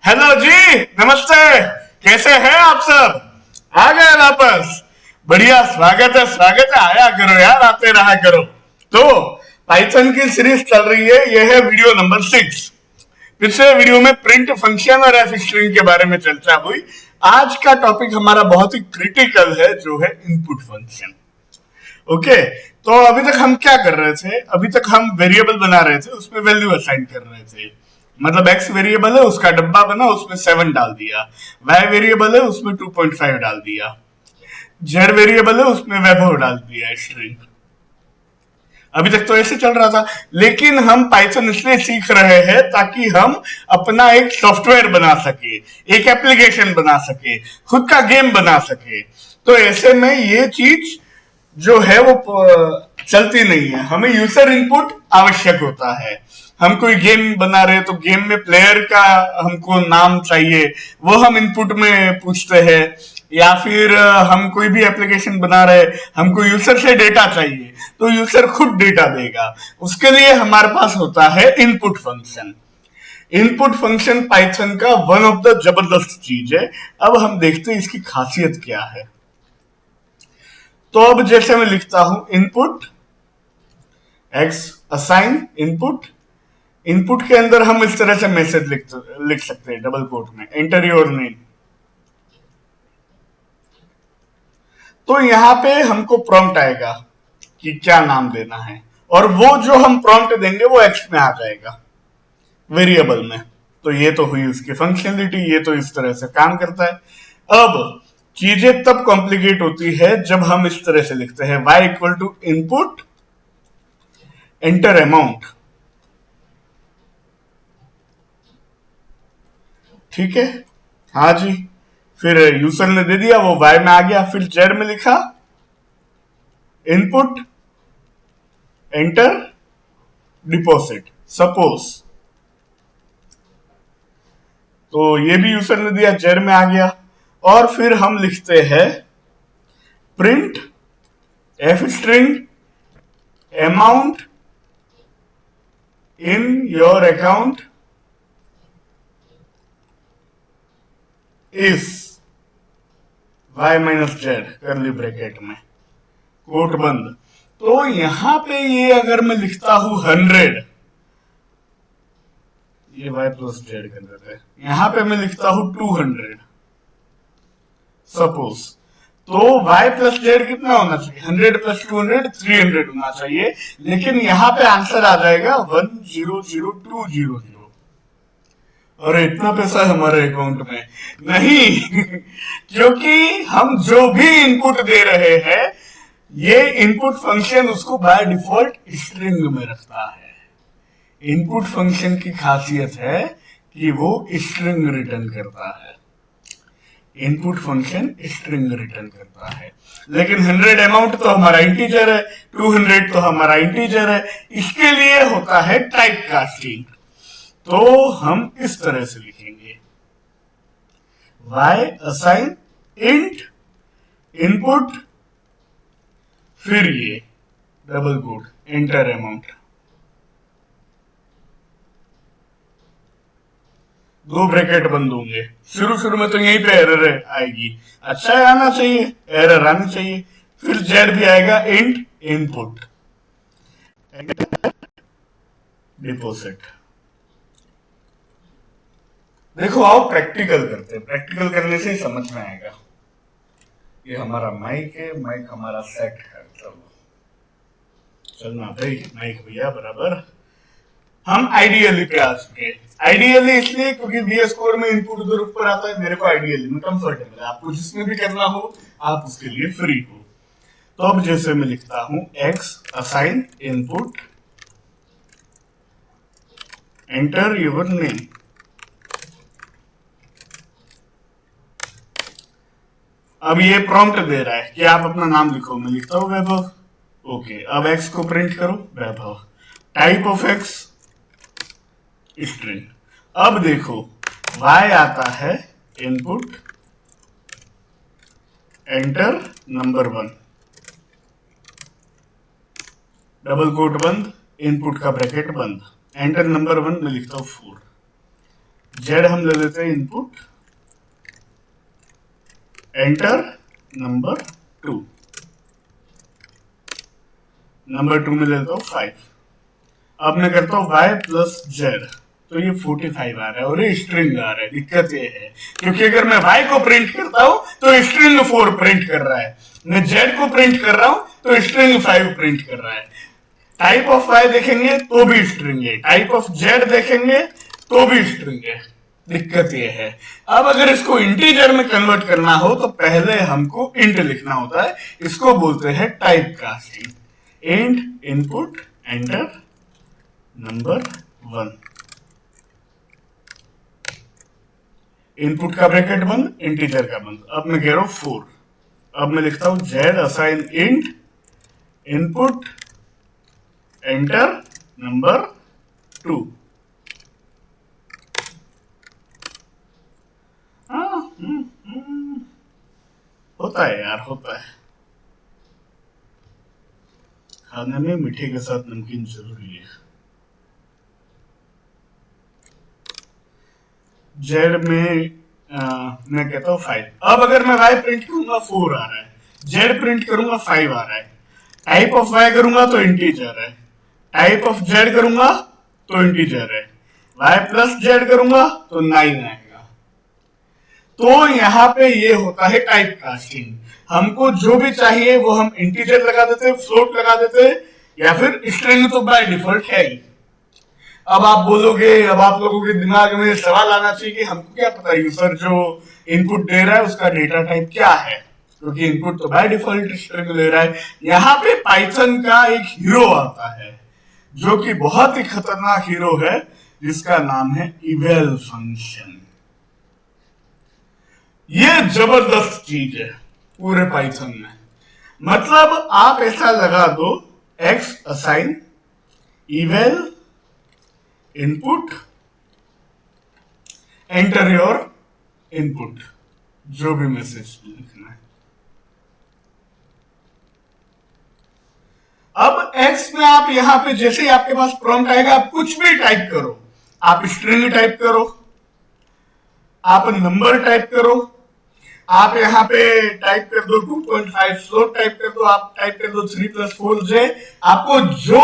Hello जी, नमस्ते। कैसे हैं आप सब? आ गए वापस? बढ़िया, स्वागत है। आया करो यार, आते रहा करो। तो पाइथन की सीरीज चल रही है, यह है वीडियो नंबर 6। पिछले वीडियो में प्रिंट फंक्शन और एफ स्ट्रिंग के बारे में चर्चा हुई। आज का टॉपिक हमारा बहुत ही क्रिटिकल है, जो है इनपुट फंक्शन। ओके, तो अभी तक हम क्या कर रहे थे? अभी तक हम वेरिएबल बना रहे थे, उसमें वैल्यू असाइन कर रहे थे। मतलब एक्स वेरिएबल है, उसका डब्बा बना, उसमें 7 डाल दिया। वाई वेरिएबल है, उसमें 2.5 डाल दिया। जेड वेरिएबल है, उसमें वैभव डाल दिया स्ट्रिंग। अभी तक तो ऐसे चल रहा था, लेकिन हम पाइथन इसलिए सीख रहे हैं ताकि हम अपना एक सॉफ्टवेयर बना सके, एक एप्लीकेशन बना सके, खुद का गेम बना सके। तो ऐसे में ये चीज जो है वो चलती नहीं है। हमें यूजर इनपुट आवश्यक होता है। हम कोई गेम बना रहे हैं तो गेम में प्लेयर का हमको नाम चाहिए, वो हम इनपुट में पूछते हैं। या फिर हम कोई भी एप्लीकेशन बना रहे हैं, हमको यूजर से डेटा चाहिए, तो यूजर खुद डेटा देगा। उसके लिए हमारे पास होता है input function. Input function Python का वन ऑफ द जबरदस्त चीज है। अब हम देखते हैं इसकी खासियत क्या है। तो अब जैसे मैं लिखता हूं input x assign input. Input के अंदर हम इस तरह से मैसेज लिख सकते हैं डबल कोट में, एंटर योर नेम। तो यहां पे हमको प्रॉम्प्ट आएगा कि क्या नाम देना है, और वो जो हम प्रॉम्प्ट देंगे वो एक्स में आ जाएगा वेरिएबल में। तो ये तो हुई उसकी फंक्शनलिटी, ये तो इस तरह से काम करता है। अब चीजें तब कॉम्प्लिकेट होती है जब हम इस तरह से लिखते हैं y equal to input enter amount. ठीक है, हाँ जी। फिर यूजर ने दे दिया, वो y में आ गया। फिर जेड में लिखा इनपुट एंटर डिपॉजिट सपोज। तो ये भी यूजर ने दिया, जेड में आ गया। और फिर हम लिखते हैं print F string amount in your account is y minus Z करली ब्रैकेट में, कोट बंद। तो यहां पे ये अगर मैं लिखता हूं 100, ये y प्लस जेड कर देते हैं। यहां पे मैं लिखता हूं 200 सपोज। तो y प्लस जेड कितना होना चाहिए? 100 प्लस 200 300 होना चाहिए। लेकिन यहां पे आंसर आ जाएगा 100200। और इतना पैसा है हमारे अकाउंट में नहीं क्योंकि हम जो भी इनपुट दे रहे हैं, ये इनपुट फंक्शन उसको बाय डिफॉल्ट स्ट्रिंग में रखता है। इनपुट फंक्शन की खासियत है कि वो स्ट्रिंग रिटर्न करता है। इनपुट फंक्शन स्ट्रिंग रिटर्न करता है। लेकिन 100 अमाउंट तो हमारा इंटीजर है, 200 तो हमारा इंटीजर है। इसके लिए होता है टाइप कास्टिंग। तो हम इस तरह से लिखेंगे y असाइन इंट इनपुट, फिर ये डबल कोट एंटर अमाउंट। दो ब्रैकेट बंद होंगे। शुरू में तो यहीं पे एरर आएगी, अच्छा आना चाहिए, एरर आनी चाहिए। फिर जेड भी आएगा इंट इनपुट डिपॉजिट। देखो आओ प्रैक्टिकल करते हैं, प्रैक्टिकल करने से ही समझ में आएगा। ये हमारा माइक है, माइक हमारा सेट है। चलो चलना भाई, माइक भैया बराबर। हम आइडियली पे आ चुके। आइडियली इसलिए क्योंकि VS कोड में इनपुट उधर ऊपर आता है, मेरे को आइडियली में कंफर्टेबल है। आपको जिसमें भी करना हो आप उसके लिए फ्री हो। तो अब जैसे मैं लिखता हूं x assign input enter your name. अब ये प्रॉम्प्ट दे रहा है कि आप अपना नाम लिखो। मैं लिखता हूं वैभव। ओके, अब x को प्रिंट करो Vaibhav. Type of x string. अब देखो y आता है input enter number 1 double quote बंद, इनपुट का ब्रैकेट बंद, एंटर नंबर 1 में लिखता हूं 4। जेड हम ले लेते हैं इनपुट, एंटर नंबर 2, नंबर 2 में ले लेता हूँ 5। अब मैं करता हूँ y प्लस जेड, तो ये 45 आ रहा है और ये स्ट्रिंग आ रहा है। दिक्कत ये है क्योंकि अगर मैं y को प्रिंट करता हूं तो स्ट्रिंग 4 प्रिंट कर रहा है, मैं z को प्रिंट कर रहा हूं तो स्ट्रिंग 5 प्रिंट कर रहा है। टाइप ऑफ y देखेंगे तो भी स्ट्रिंग है, टाइप ऑफ z देखेंगे तो भी स्ट्रिंग है। दिक्कत ये है। अब अगर इसको इंटीजर में कन्वर्ट करना हो तो पहले हमको इंट लिखना होता है, इसको बोलते हैं type casting. Int input enter number 1, input का ब्रैकेट बंद, इंटीजर का बंद। अब मैं कह रहा हूं 4। अब मैं लिखता हूं Z assign int input enter number 2। होता है यार, होता है। खाने में मीठे के साथ नमकीन जरूरी है। जेड में मैं कहता हूँ 5। अब अगर मैं y प्रिंट करूंगा 4 आ रहा है, जेड प्रिंट करूंगा 5 आ रहा है। टाइप ऑफ y करूंगा तो इंटीजर है, टाइप ऑफ जेड करूंगा तो इंटीजर है, y प्लस जेड करूंगा तो 9 आएगा। तो यहाँ पे ये होता है टाइप कास्टिंग। हमको जो भी चाहिए वो हम इंटीजर लगा देते, फ्लोट लगा देते, या फिर स्ट्रिंग तो बाय डिफॉल्ट है ही। अब आप बोलोगे, अब आप लोगों के दिमाग में सवाल आना चाहिए कि हमको क्या पता यूजर जो इनपुट दे रहा है उसका डेटा टाइप क्या है, क्योंकि इनपुट तो बाय डिफॉल्ट स्ट्रिंग ले रहा है। यहाँ पे पाइथन का एक हीरो आता है जो कि बहुत ही खतरनाक हीरो है, जिसका नाम है इवेल फंक्शन। ये जबरदस्त चीज है पूरे पाइथन में। मतलब आप ऐसा लगा दो x assign eval input enter your input, जो भी मैसेज लिखना है। अब x में आप यहां पे जैसे ही आपके पास प्रॉम्प्ट आएगा आप कुछ भी टाइप करो, आप स्ट्रिंग टाइप करो, आप नंबर टाइप करो, आप यहाँ पे टाइप कर दो 2.5 फ्लोट टाइप कर दो, आप टाइप कर दो 3 + 4j। आपको जो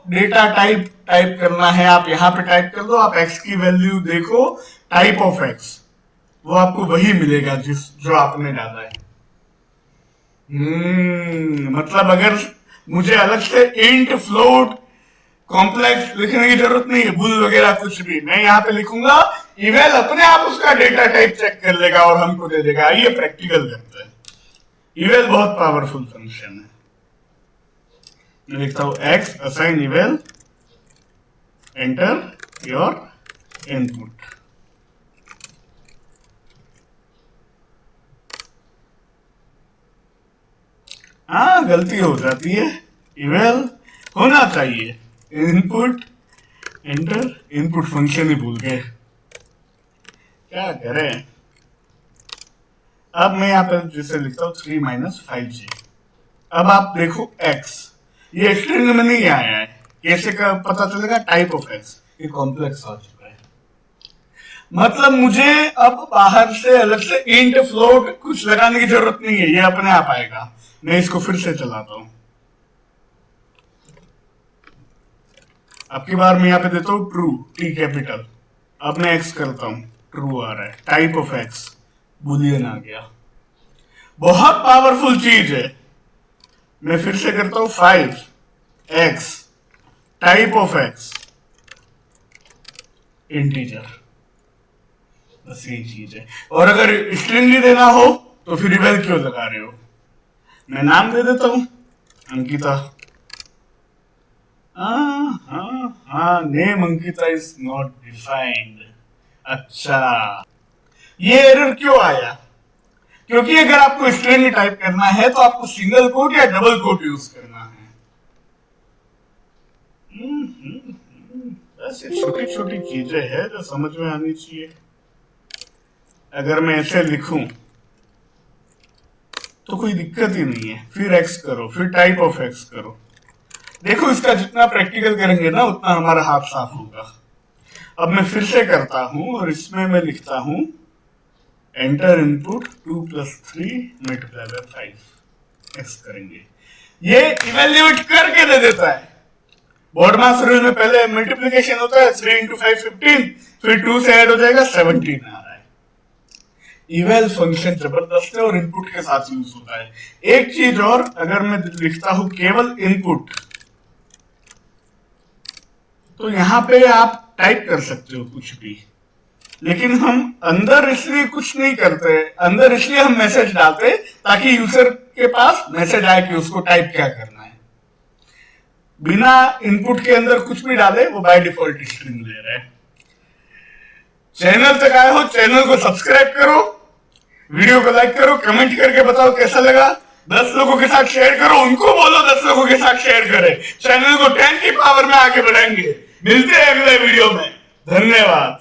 डेटा टाइप करना है आप यहाँ पे टाइप कर दो। आप x की वैल्यू देखो, टाइप ऑफ x वो आपको वही मिलेगा जो आपने डाला है। मतलब अगर मुझे अलग से इंट फ्लोट कॉम्प्लेक्स लिखने की जरूरत नहीं है, बुल वगैरह कुछ भी। मैं यहाँ पे लिखूंगा, इवेल अपने आप उसका डेटा टाइप चेक कर लेगा और हमको दे देगा। आइए प्रैक्टिकल करते हैं। इवेल बहुत पावरफुल फंक्शन है। मैं लिखता हूं x assign eval enter your input. हाँ, गलती हो जाती है, इवेल होना चाहिए इनपुट एंटर। इनपुट फंक्शन ही भूल गए, क्या करें। अब मैं यहां पर जैसे लिखता हूं 3 - 5j। अब आप देखो x ये स्ट्रिंग में नहीं आया है, कैसे का पता चलेगा? टाइप ऑफ x ये कॉम्प्लेक्स आ चुका है। मतलब मुझे अब बाहर से अलग से इंट फ्लोट कुछ लगाने की जरूरत नहीं है, ये अपने आप आएगा। मैं इसको फिर से चलाता हूं। अब की बार मैं यहाँ पे देता हूँ ट्रू, टी कैपिटल। अब मैं x करता हूं, ट्रू आ रहा है। टाइप ऑफ x बुलियन आ गया। बहुत पावरफुल चीज है। मैं फिर से करता हूं 5x type of x integer, बस यही चीज है। और अगर स्ट्रिंग ही देना हो तो फिर इवेल क्यों लगा रहे हो? मैं नाम दे देता हूं अंकिता। हाँ, name Ankita is not defined. अच्छा, ये एरर क्यों आया? क्योंकि अगर आपको स्ट्रिंग टाइप करना है तो आपको सिंगल कोट या डबल कोट यूज करना है। ऐसी छोटी छोटी चीजें हैं जो समझ में आनी चाहिए। अगर मैं ऐसे लिखूं तो कोई दिक्कत ही नहीं है। फिर x करो, फिर टाइप ऑफ x करो। देखो, इसका जितना प्रैक्टिकल करेंगे ना उतना हमारा हाथ साफ होगा। अब मैं फिर से करता हूं और इसमें मैं लिखता हूं enter input 2 + 3 multiply by 5 x करेंगे। ये इवेल्युएट करके दे देता है। बोर्ड मास रूल में पहले मल्टीप्लिकेशन होता है 3 × 5 15, फिर 2 से ऐड हो जाएगा 17 आ रहा है। इवेल फंक्शन जबरदस्त है और इनपुट के साथ यूज होता है। एक चीज और, अगर मैं लिखता हूं केवल इनपुट, तो यहां पे आप टाइप कर सकते हो कुछ भी, लेकिन हम अंदर इसलिए कुछ नहीं करते। अंदर इसलिए हम मैसेज डालते ताकि यूजर के पास मैसेज आए कि उसको टाइप क्या करना है। बिना इनपुट के अंदर कुछ भी डाले वो बाय डिफॉल्ट स्ट्रिंग ले रहे हैं। चैनल तक आए हो, चैनल को सब्सक्राइब करो, वीडियो को लाइक करो, कमेंट करके बताओ कैसा लगा। 10 लोगों के साथ शेयर करो, उनको बोलो 10 लोगों के साथ शेयर करें। चैनल को 10 की पावर में आगे बढ़ाएंगे। मिलते हैं अगले वीडियो में। धन्यवाद।